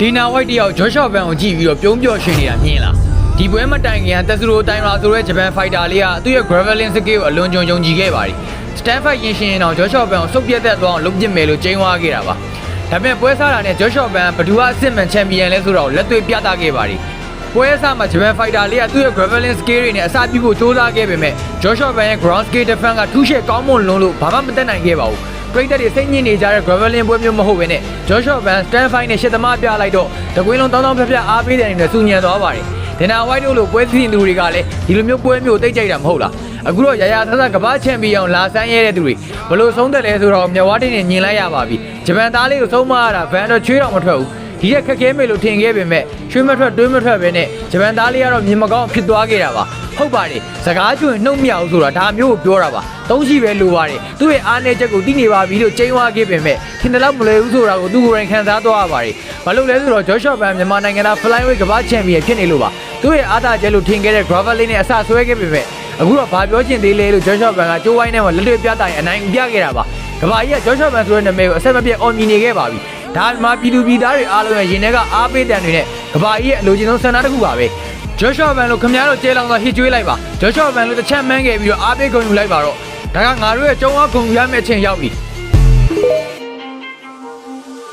Dana White တယောက် Joshua Van ကိုကြည့်ပြီးတော့ပြုံးပျော်ရွှင်နေတာမြင်လားဒီပွဲမတိုင်ခင်တက်စရိုတိုင်းရာဆိုတဲ့ Japan Fighter လေးကသူ့ရဲ့ Grappling skill ကိုအလွန်ကြုံယုံကြည်ခဲ့ပါတယ် Stanford ရင်ရှင်အောင် Joshua Van ကိုစုပ်ပြတ်သက်သွားအောင်လုပ်ပစ်မယ်လို့ကျင်းဝါခဲ့တာပါဒါပေမဲ့ပွဲစားတာနဲ့ Joshua Van ဘယ်သူကအစစ်မှန်ချန်ပီယံလဲဆိုတော့လက်တွေ့ပြသခဲ့ပါတယ်ပွဲစားမှာ Japan Fighter လေးကသူ့ရဲ့ Grappling skill တွေနဲ့အစပြုဖို့စူးစမ်းခဲ့ပေမဲ့ Joshua Van ရဲ့ Ground skill defense ကထူးရှယ်ကောင်းမွန်လွန်းလို့ဘာမှမတက်နိုင်ခဲ့ပါဘူးပရိသတ်တွေစိတ်ညစ်နေကြတဲ့ Grappling ပွဲမျိုးမဟုတ်ဘဲနဲ့ Joshua Van Stanford နဲ့ရှစ်သမားပြလိုက်တော့တကွင်းလုံးတောင်းဖျက်အားပေးတဲ့အနေနဲ့စူညံသွားပါတယ်Dana White တို့လိုပွဲစဉ်သူတွေကလည်းဒီလိုမျိုးပွဲမျိုးတိတ်ကြိုက်တာမဟုတ်လားအခုတော့ရရသသကမ္ဘာချန်ပီယံလာဆန်းရဲတဲ့သူတွေဘလို့ဆုံးသက်လဲဆိုတော့မြဝတိနဲ့ညင်လိုက်ရပါပြီဂျပန်သားလေးကိုဆုံးမရတာဗန်တော့ချွေးတော့မထွက်ဘူးဒီရက်ခက်ခဲမေလို့ထင်ခဲ့ပေမဲ့ချွေးမထွက်တွေးမထွက်ပဲနဲ့ဂျပန်သားလေးကတော့မြင်မကောင်းဖြစ်သွားခဲ့တာပါဟုတ်ပါတယ်စကားကျွင်နှုတ်မြောက်ဆိုတာဒါမျိုးကိုပြောတာပါသုံးရှိပဲလိုပါတယ်သူ့ရဲ့အားနည်းချက်ကိုသိနေပါပြီလို့ကျင်းဝါခဲ့ပေမဲ့ထင်တယ်လို့မလွယ်ဘူးဆိုတာကိုသူကိုယ်တိုင်ခံစားသွားရပါတယ်ဘာလို့လဲဆိုတော့ Joshua Van မြန်မာနိုင်ငံသား Flyweight ကမ္ဘာချန်ပီယံဖြစ်နေလို့ပါသူ့ရဲ့အားသာချက်လို့ထင်ခဲ့တဲ့ Grappling နဲ့အစဆွဲခဲ့ပေမဲ့အခုတော့ဘာပြောချင်သေးလဲလို့ Joshua Van ကကြိုးဝိုင်းထဲမှာလက်တွေ့ပြတာရင်အနိုင်ပြခဲ့တာပါကမ္ဘာကြီးက Joshua Van ဆိုတဲ့နာမည်ကိုအဆက်မပြတ်အော်မြင်နေခဲ့ပါပြီဒါမှပြည်သူပြည်သားတွေအားလုံးရဲ့ရင်ထဲကအားပေးတန်တွေနဲ့ကမ္ဘာကြီးရဲ့အလိုချင်ဆုံးဆန္ဒတစ်ခုပါပဲ Joshua Van လို့ခင်ဗျားတို့ကျေးလောင်စွာဟစ်ကြွေးလိုက်ပါ Joshua Van လို့တစ်ချက်မှန်းခဲ့ပြီးတော့အားပေးကုန်ယူလိုက်ပါတော့ဒါကငါတို့ရဲ့ကြုံအားကုန်ယူရမယ့်အချိန်ရောက်ပြီ